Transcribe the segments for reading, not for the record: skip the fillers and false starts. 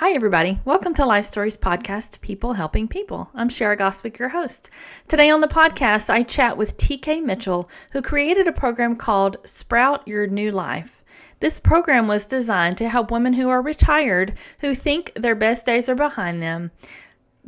Hi, everybody. Welcome to Life Stories Podcast, People Helping People. I'm Shara Goswick, your host. Today on the podcast, I chat with TK Mitchell, who created a program called Sprout Your New Life. This program was designed to help women who are retired, who think their best days are behind them,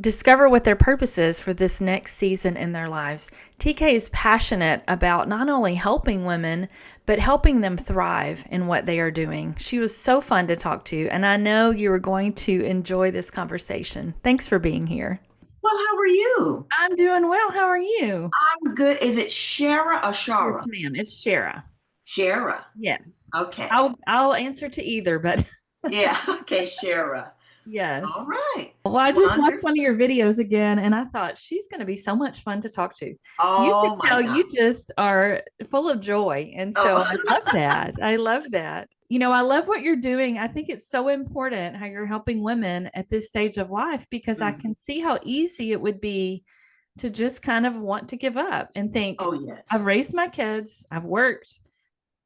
discover what their purpose is for this next season in their lives. TK is passionate about not only helping women, but helping them thrive in what they are doing. She was so fun to talk to, and I know you are going to enjoy this conversation. Thanks for being here. Well, how are you? I'm doing well. How are you? I'm good. Is it Shara or Yes, Shara? ma'am. It's Shara. Shara. Yes. Okay. I'll answer to either, but Yeah. Okay, Shara. All yes. right. Well, I just watched one of Wonderful. your videos again, and I thought she's going to be so much fun to talk to. You can Oh my tell God. you just are full of joy. And so I Oh, love that. I love that. I love what you're doing. I think it's so important how you're helping women at this stage of life because I mhm. can see how easy it would be to just kind of want to give up and think, Oh, I've yes. raised my kids, I've worked,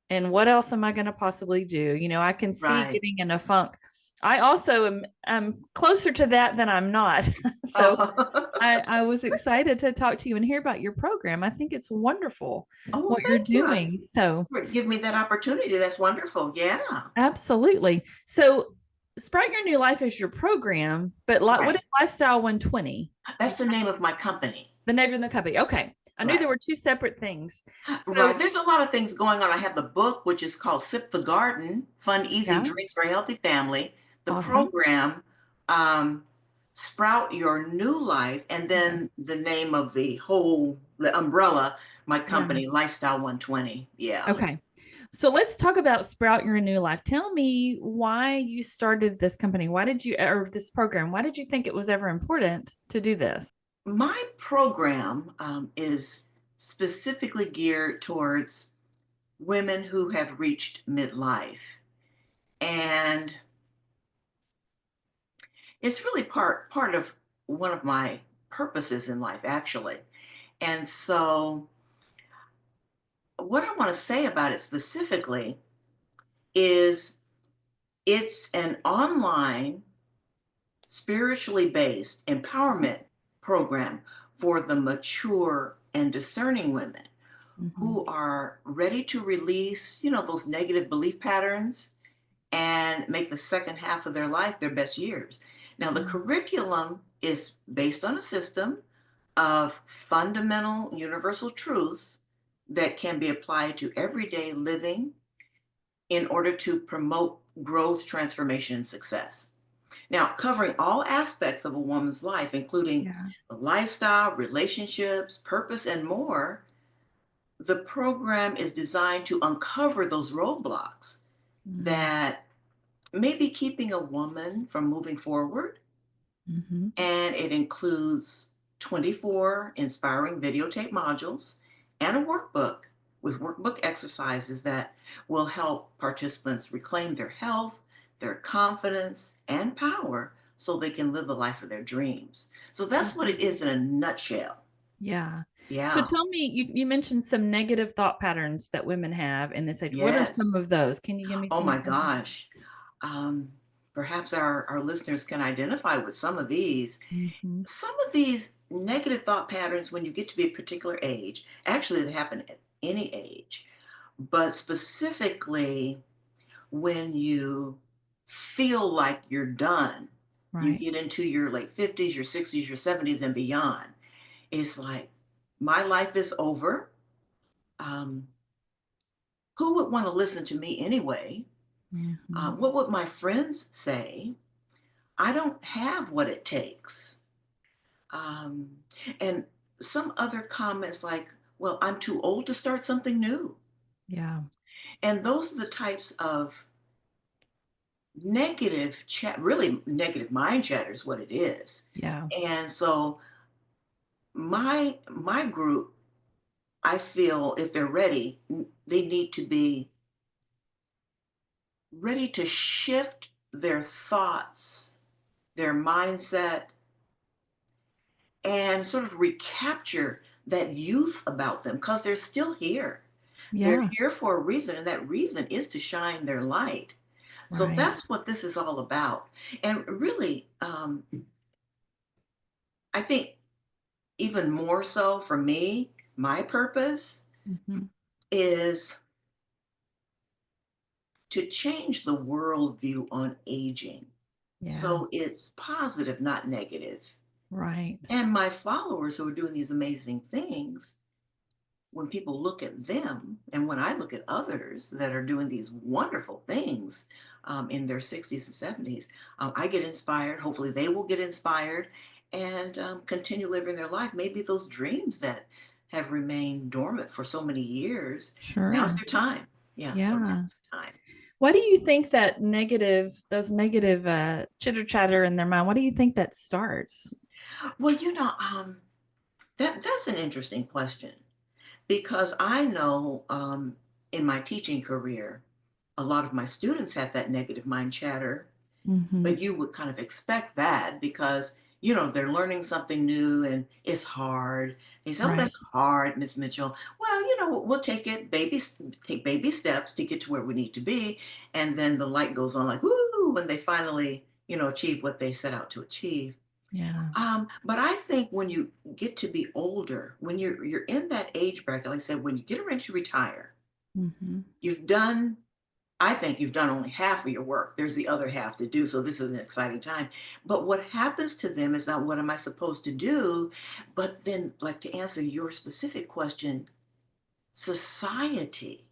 and what else am I going to possibly do? I can see Right. getting in a funk. I also am closer to that than I'm not. So Oh, I was excited to talk to you and hear about your program. I think it's wonderful oh, well, what you're thank you. doing. So Give me that opportunity. That's wonderful. Yeah. absolutely. So Sprout Your New Life is your program, but what Right. is Lifestyle 120? That's the name of my company. The name of the company. Okay. I knew Right. there were two separate things. Right. So There's a lot of things going on. I have the book, which is called Sip the Garden, Fun, Easy yeah, Drinks for a Healthy Family. The awesome. program, um, Sprout Your New Life, and then Yes. the name of the umbrella, my Yeah. company, Lifestyle 120. Yeah. Okay. So let's talk about Sprout Your New Life. Tell me why you started this company. Why did you, or this program, why did you think it was ever important to do this? My program is specifically geared towards women who have reached midlife. And it's really part of one of my purposes in life, actually. And so, what I want to say about it specifically is it's an online, spiritually based empowerment program for the mature and discerning women Mm-hmm. who are ready to release, those negative belief patterns and make the second half of their life their best years. Now, the curriculum is based on a system of fundamental universal truths that can be applied to everyday living in order to promote growth, transformation, and success. Now, covering all aspects of a woman's life, including Yeah. the lifestyle, relationships, purpose, and more, the program is designed to uncover those roadblocks that may be keeping a woman from moving forward. Mm-hmm. And it includes 24 inspiring videotape modules and a workbook with workbook exercises that will help participants reclaim their health, their confidence, and power so they can live the life of their dreams. So that's what Mm-hmm. it is in a nutshell. Yeah. So Yeah. tell me, you mentioned some negative thought patterns that women have in this age. What are Yes. some of those? Can you give me Oh some my examples? gosh. Um, Perhaps our listeners can identify with some of these. Mm-hmm. Some of these negative thought patterns, when you get to be a particular age, actually, they happen at any age, but specifically when you feel like you're done, you Right. get into your late 50s, your 60s, your 70s, and beyond. It's like, my life is over. Um, who would want to listen to me anyway? Mm-hmm. What would my friends say? I don't have what it takes. Um, and some other comments like, well, I'm too old to start something new. Yeah. And those are the types of negative chat, really negative mind chatter is what it is. Yeah. And so my group, I feel if they're ready, they need to be ready to shift their thoughts, their mindset, and sort of recapture that youth about them because they're still here. They're Yeah. here for a reason, and that reason is to shine their light. So Right. that's what this is all about. And really, I think even more so for me, my purpose Hmm. is to change the worldview on aging. Yeah. So it's positive, not negative. Right. And my followers who are doing these amazing things, when people look at them, and when I look at others that are doing these wonderful things in their 60s and 70s, I get inspired. Hopefully, they will get inspired and continue living their life. Maybe those dreams that have remained dormant for so many years, now's Sure. their time. Yeah, so Yeah. now's the time. Why do you think that those negative chitter chatter in their mind, why do you think that starts? Well, that's an interesting question because I know in my teaching career, a lot of my students have that negative mind chatter, Hmm. but you would kind of expect that because they're learning something new and it's hard. They say, "Oh, Right. that's hard, Miss Mitchell." Well, we'll take baby steps to get to where we need to be, and then the light goes on like woo when they finally achieve what they set out to achieve. Yeah. But I think when you get to be older, when you're in that age bracket, like I said, when you get ready to retire, Hmm. you've done I think you've done only half of your work. There's the other half to do. So this is an exciting time. But what happens to them is not what am I supposed to do? But then, like to answer your specific question, society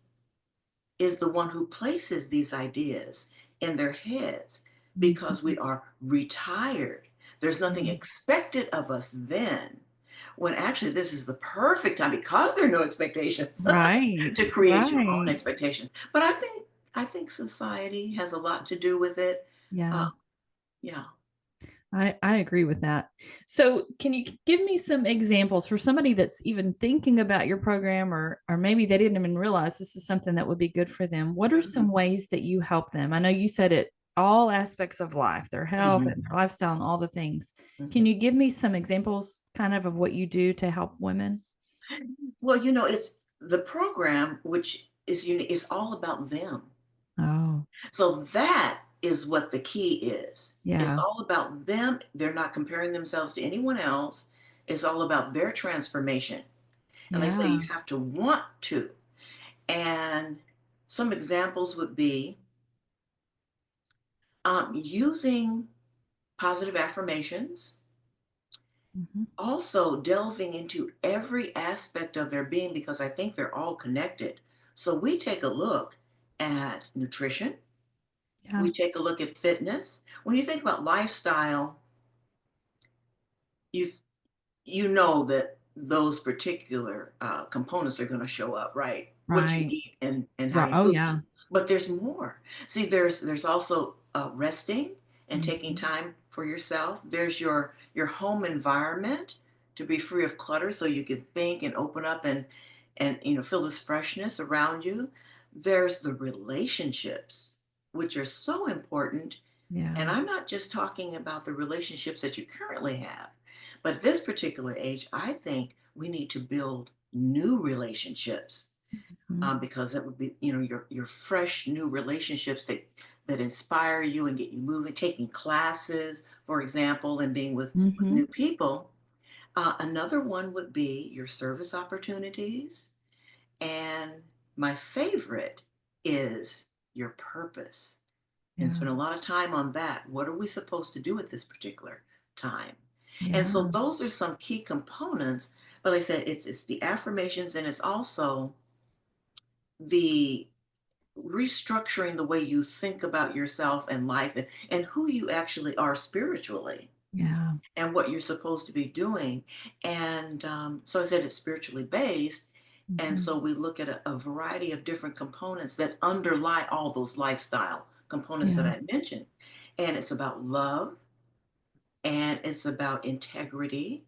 is the one who places these ideas in their heads because Hmm. we are retired. There's nothing Yeah. expected of us then. When actually, this is the perfect time because there are no expectations Right. to create your own Right. expectations. But I think society has a lot to do with it. Uh, Yeah. yeah. I agree with that. So, can you give me some examples for somebody that's even thinking about your program, or maybe they didn't even realize this is something that would be good for them? What are Hmm. some ways that you help them? I know you said it all aspects of life, their health Hmm. and their lifestyle and all the things. Hmm. Can you give me some examples kind of what you do to help women? Well, it's the program, which is unique, is all about them. Oh, So that is what the key is. It's yeah. all about them. They're not comparing themselves to anyone else. It's all about their transformation. And they say you Yeah. have to want to. And some examples would be using positive affirmations, Hmm. also delving into every aspect of their being because I think they're all connected. So we take a look at nutrition, Yeah. we take a look at fitness. When you think about lifestyle, you you know that those particular components are going to show up, right? What you Right. eat and how Right. you Oh, move. yeah. But there's more. See, there's also resting and taking Hmm. time for yourself. There's your home environment to be free of clutter, so you can think and open up and feel this freshness around you. There's the relationships, which are so important, and Yeah. I'm not just talking about the relationships that you currently have, but this particular age, I think we need to build new relationships Hmm. because that would be, your fresh new relationships that inspire you and get you moving. Taking classes, for example, and being with Hmm. new people. Another one would be your service opportunities, and my favorite is your purpose and Yeah. spend a lot of time on that. What are we supposed to do at this particular time? And so Yeah. those are some key components. But like I said, it's the affirmations and it's also the restructuring the way you think about yourself and life and who you actually are spiritually Yeah. and what you're supposed to be doing. And so I said it's spiritually based. And Hmm. so we look at a variety of different components that underlie all those lifestyle components that Yeah. I mentioned. And it's about love, and it's about integrity,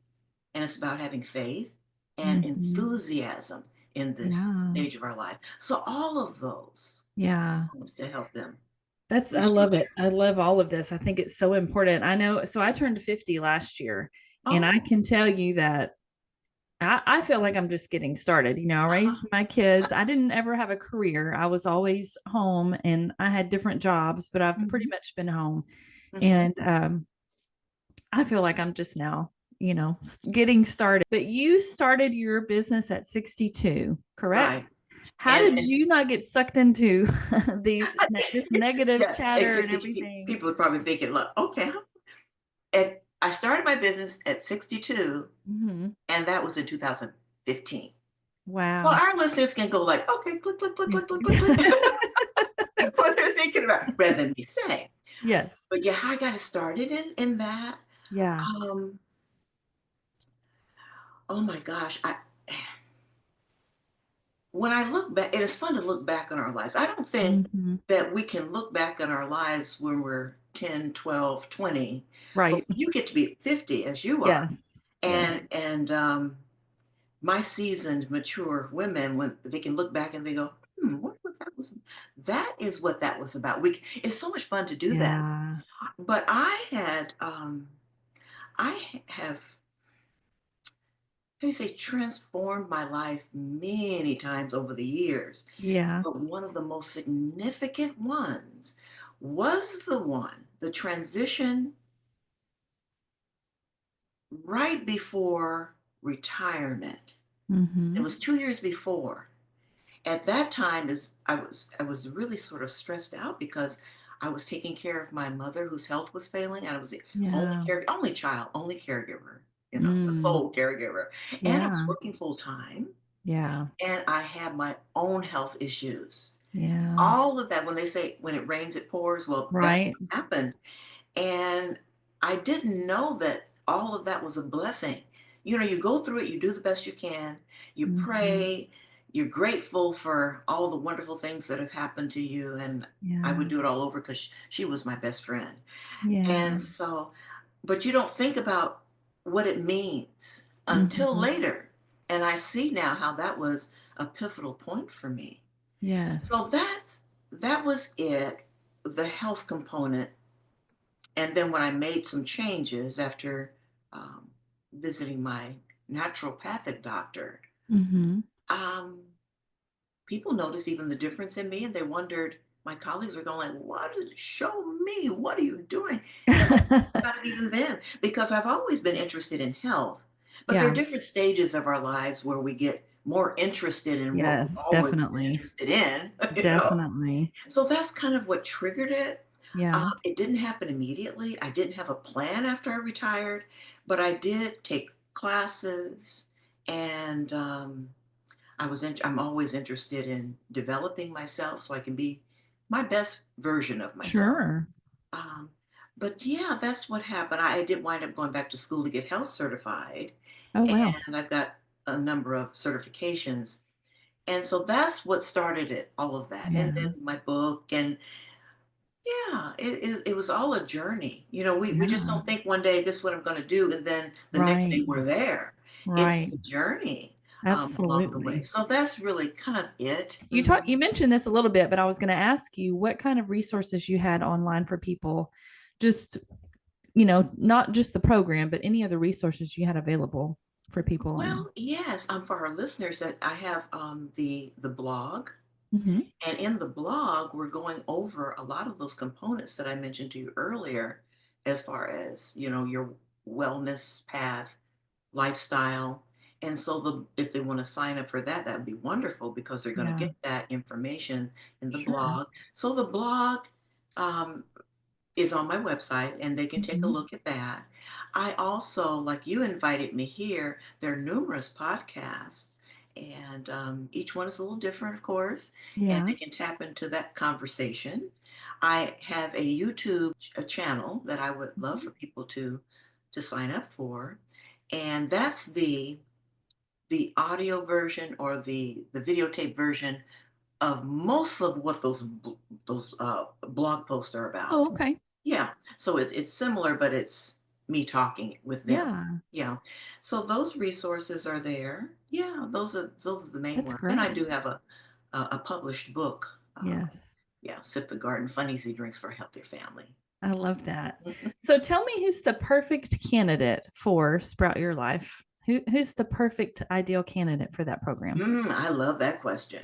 and it's about having faith and Hmm. enthusiasm in this Yeah. stage of our life. So all of those Yeah. components to help them I love restructure. it. I love all of this. I think it's so important. I know. So I turned 50 last year, and I Oh, can tell you that I feel like I'm just getting started. I raised my kids. I didn't ever have a career. I was always home and I had different jobs, but I've pretty Mhm, much been home. mhm. And I feel like I'm just now, getting started. But you started your business at 62, correct? Right. How And did you not get sucked into this negative yeah, at chatter and 62, everything? people are probably thinking, "Look, okay, I started my business at 62, Hmm. and that was in 2015." Well, Wow. our listeners can go like, "Okay, click, click, click, click, click, click, click," what they're thinking about rather than me saying. Yes. But yeah, how I got it started in that, Yeah. um, oh my gosh, when I look back, it is fun to look back on our lives. I don't think Hmm. that we can look back on our lives when we're 10, 12, 20, but Right. when you get to be 50 as you are, Yes. Yes. and my seasoned, mature women, when they can look back and they go, what that was, that is what that was about. It's so much fun to do that. Yeah. But I have, how do you say, transformed my life many times over the years. Yeah. But one of the most significant ones was the transition right before retirement. It Hmm. was 2 years before. At that time, is I was really sort of stressed out because I was taking care of my mother whose health was failing, and I was the Yeah. only child, only caregiver, the Mm. sole caregiver, and I was Yeah. working full time, Yeah. and I had my own health issues. Yeah. All of that, when they say when it rains, it pours, well, that's Right. what happened. And I didn't know that all of that was a blessing. You go through it, you do the best you can, you Hmm. pray, you're grateful for all the wonderful things that have happened to you. And I would Yeah. do it all over because she was my best friend. Yeah. And so, but you don't think about what it means until Hmm. later. And I see now how that was a pivotal point for me. So Yes. that was it, the health component. And then when I made some changes after um, visiting my naturopathic doctor, Hmm. um, people noticed even the difference in me, and they wondered. My colleagues were going like, "What? Show me. What are you doing?" And I thought about it even then because I've always been interested in health, but there are Yeah. different stages of our lives where we get more interested in what we've Yes, always been definitely. interested in. you know. Definitely. So that's kind of what triggered it. Yeah. It didn't happen immediately. I didn't have a plan after I retired, but I did take classes, and I'm always interested in developing myself so I can be my best version of myself. Sure. Um, but yeah, that's what happened. I did wind up going back to school to get health certified, Oh, wow. and I've got a number of certifications. And so that's what started it, all of that. And Yeah. then my book, and yeah, it was all a journey. We just Yeah. don't think one day this is what I'm going to do, and then the next day Right. we're there. It's Right. the journey along the way. Absolutely. So that's really kind of it. You mentioned this a little bit, but I was going to ask you what kind of resources you had online for people, just, not just the program, but any other resources you had available for people. And Well, yes, for our listeners, that I have the blog, Mhm. and in the blog we're going over a lot of those components that I mentioned to you earlier, as far as your wellness path, lifestyle. And so if they want to sign up for that, that would be wonderful because they're going to Yeah. get that information in the Sure. blog. So the blog um, is on my website and they can take a Mhm. look at that. I also, like you invited me here, there are numerous podcasts, and each one is a little different, of course, and Yeah. they can tap into that conversation. I have a YouTube channel that I would love Mhm. for people to sign up for, and that's the audio version or the videotape version of most of what those blog posts are about. Oh, okay. Yeah, so it's similar, but it's me talking with them. Yeah. Yeah, so those resources are there. Yeah, those are the main That's ones, and I great. do have a published book. Yes. Yeah, Sip the Garden: Fun Easy Drinks for a Healthier Family. I love that. So tell me who's the perfect candidate for Sprout Your Life? Who's the perfect ideal candidate for that program? I love that question.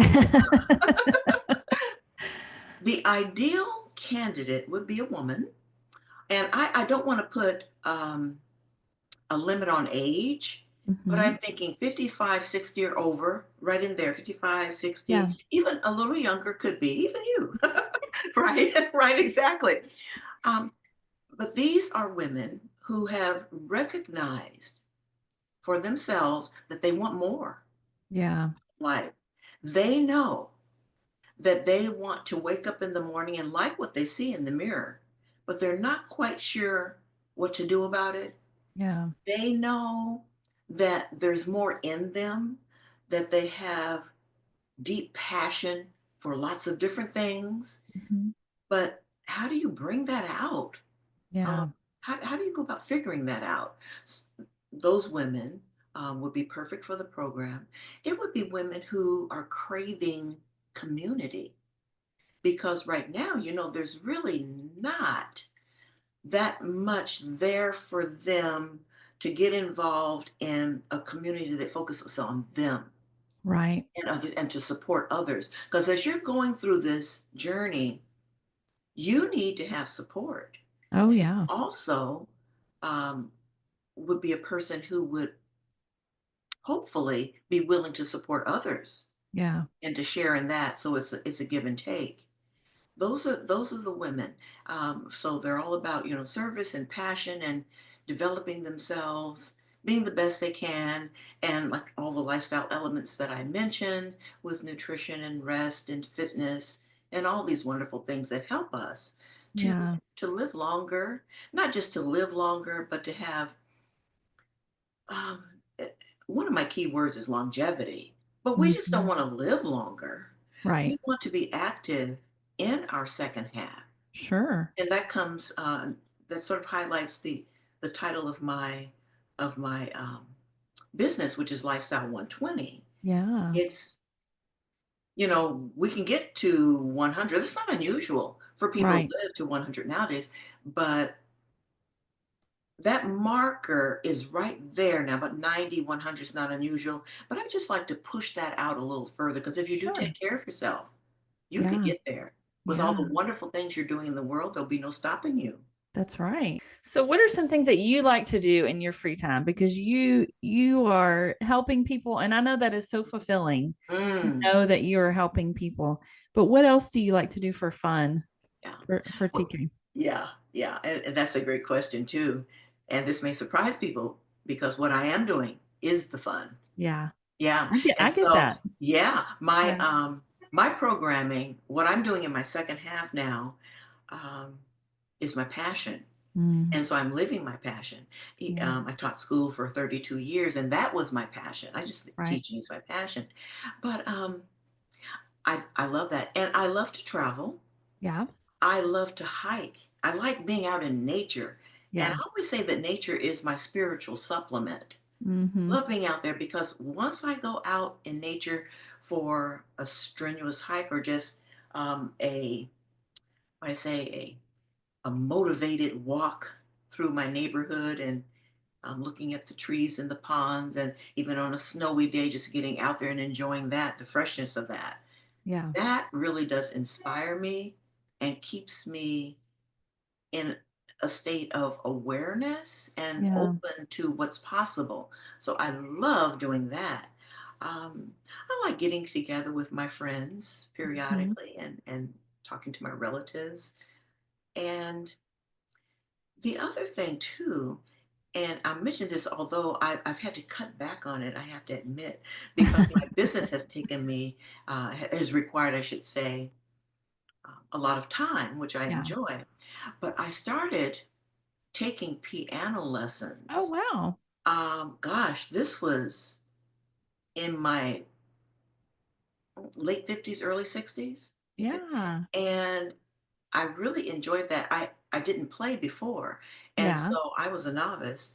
The ideal candidate would be a woman. And I don't want to put a limit on age, but Hmm. I'm thinking 55, 60 or over, right in there, 55, Yeah. 60, even a little younger could be, even you. Right, right, exactly. Um, but these are women who have recognized for themselves that they want more Yeah. life. They know that they want to wake up in the morning and like what they see in the mirror, but they're not quite sure what to do about it. Yeah. They know that there's more in them, that they have deep passion for lots of different things. Hmm. But how do you bring that out? Um, Yeah. how do you go about figuring that out? Those women would be perfect for the program. It would be women who are craving community because right now, there's really not that much there for them to get involved in a community that focuses on them Right. and others and to support others. Because as you're going through this journey, you need to have support. Oh, yeah. Also, um, would be a person who would hopefully be willing to support others Yeah. and to share in that. So it's a give and take. Those are the women. So they're all about service and passion and developing themselves, being the best they can, and like all the lifestyle elements that I mentioned with nutrition and rest and fitness and all these wonderful things that help us to Yeah. to live longer, not just to live longer, but to have um, eh, one of my key words is longevity. But we just don't Hmm. want to live longer. We Right. want to be active in our second half. Sure. And that comes that sort of highlights the title of my business, which is Lifestyle 120. Yeah. It's we can get to 100. It's not unusual for people to Right. live to 100 nowadays, but that marker is right there now. But 90, 100 is not unusual. But I just like to push that out a little further because if you do Sure. take care of yourself, you could Yeah. get there. With all Yeah. the wonderful things you're doing in the world, there'll be no stopping you. That's right. So what are some things that you like to do in your free time because you are helping people and I know that is so fulfilling to Mm. know that you are helping people. But what else do you like to do for fun Yeah. for Well, TK? yeah, yeah, and that's a great question too. And this may surprise people because what I am doing is the fun. Yeah. Yeah, and I get so that. yeah, my Yeah. my programming, what I'm doing in my second half now, um, is my passion. Mm, And so I'm living my passion. yeah. I taught school for 32 years, and that was my passion. I just Right. teaching is my passion, but I love that, and I love to travel. Yeah. I love to hike. I like being out in nature. And I Yeah. always say that nature is my spiritual supplement. Mm-hmm. Love being out there because once I go out in nature for a strenuous hike or just a, I say, a motivated walk through my neighborhood and looking at the trees and the ponds and even on a snowy day, just getting out there and enjoying that, the freshness of that. Yeah. That really does inspire me and keeps me in a state of awareness and Yeah. open to what's possible. So I love doing that. I like getting together with my friends Hmm. periodically and talking to my relatives. And the other thing too, and I mentioned this, although I've had to cut back on it, I have to admit, because my business has taken me, has required, I should say, a lot of time, which I Yeah. enjoy. But I started taking piano Oh, lessons. wow. Gosh, this was in my late 50s, early 60s. Yeah. And I really enjoyed that. I didn't play before. And Yeah. so I was a novice.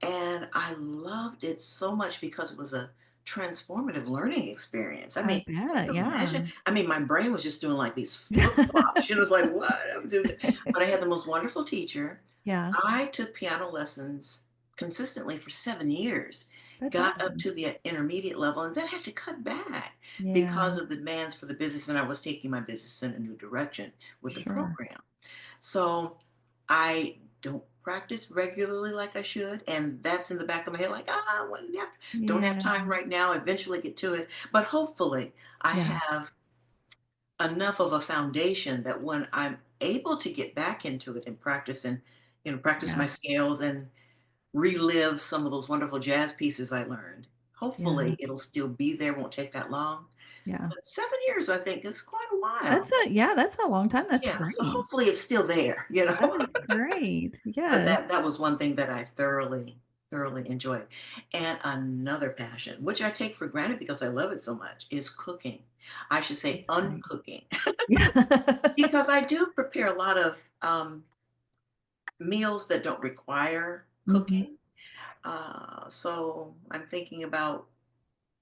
And I loved it so much because it was a transformative learning experience. I I mean, can bet. you Yeah. imagine? I mean, my brain was just doing like these flip flops. It was like, what? I was doing but I had the most wonderful teacher. Yeah. I took piano lessons consistently for 7 years. That's got up awesome. to the intermediate level and then had to cut back Yeah, because of the demands for the business, and I was taking my business in a new direction with the sure. program. So I don't practice regularly like I should, and that's in the back of my head, like, well, yeah, don't have Yeah, time right now. Eventually get to it, but hopefully I yeah, have enough of a foundation that when I'm able to get back into it and practice and practice yeah, my scales and relive some of those wonderful jazz pieces I learned. yeah, Hopefully, it'll still be there, won't take that long. yeah. But 7 years, I think, is quite a That's while. a yeah, that's a long time. That's Yeah, so great. hopefully it's still there, That is great. But Yes. that was one thing that I thoroughly enjoyed. And another passion, which I take for granted because I love it so much, is cooking. I should say That's great. uncooking, Yeah. because I do prepare a lot of, meals that don't require Mhm. cooking. So I'm thinking about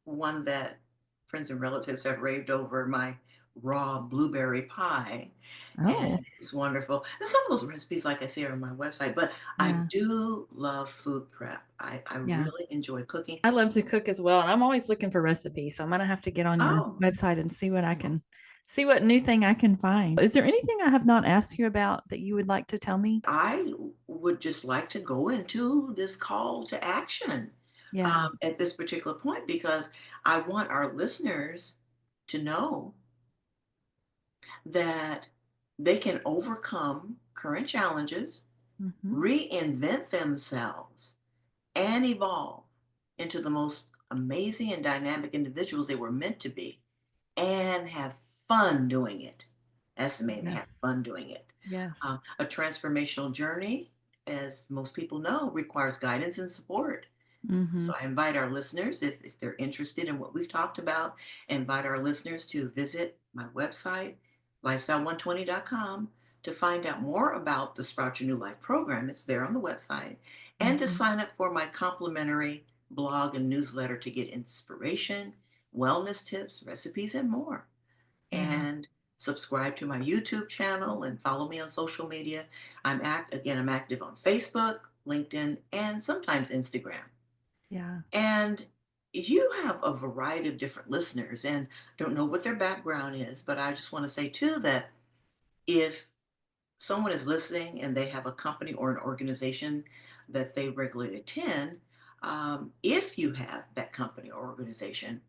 one that friends and relatives have raved over, my raw blueberry pie, and Oh, it's wonderful. And some of those recipes, like I say, are on my website, but I yeah, do love food prep. I yeah. really enjoy cooking. I love to cook as well, and I'm always looking for recipes, so I'm gonna have to get on your Oh, website and see what new thing I can find. Is there anything I have not asked you about that you would like to tell me? I would just like to go into this call to action Yeah. at this particular point because I want our listeners to know that they can overcome current challenges, Mhm. reinvent themselves, and evolve into the most amazing and dynamic individuals they were meant to be and have fun doing it. That's the main thing, have Yes. fun doing it. Yes. A transformational journey, as most people know, requires guidance and support. So Mhm. I invite our listeners, if they're interested in what we've talked about, I invite our listeners to visit my website, lifestyle120.com, to find out more about the Sprout Your New Life program. It's there on the website. And to Mhm. sign up for my complimentary blog and newsletter to get inspiration, wellness tips, recipes, and more. Yeah. And subscribe to my YouTube channel and follow me on social media. I'm active on Facebook, LinkedIn, and sometimes Instagram. Yeah. And you have a variety of different listeners and don't know what their background is, but I just want to say too that if someone is listening and they have a company or an organization that they regularly attend, if you have that company or organization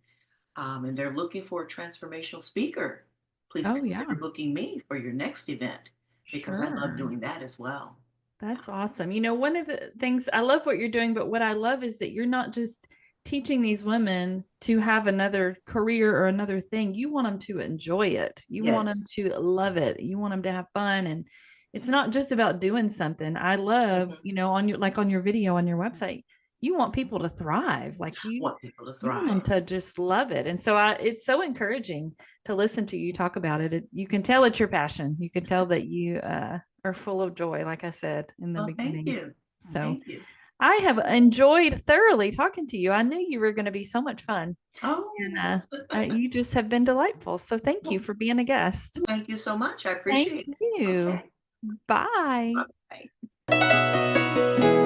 and they're looking for a transformational speaker, please Oh, yeah. consider booking me for your next event because I love Sure. doing that as well. That's awesome. One of the things I love what you're doing, but what I love is that you're not just teaching these women to have another career or another thing. You want them to enjoy it. You want them Yes. to love it. You want them to have fun. And it's not just about doing something. I love, Mhm. on your on your video on your website, you want people to thrive. Want people to You want them thrive. to just love it. And so it's so encouraging to listen to you talk about it. You can tell it's your passion. You can tell that you are full of joy, like I said in the Well, thank beginning. you. So Thank you. I have enjoyed thoroughly talking to you. I knew you were going to be so much fun. And Oh, you just have been delightful. So thank you well, for being a guest. thank you so much. I Thank appreciate it. you. Okay. Bye. Bye.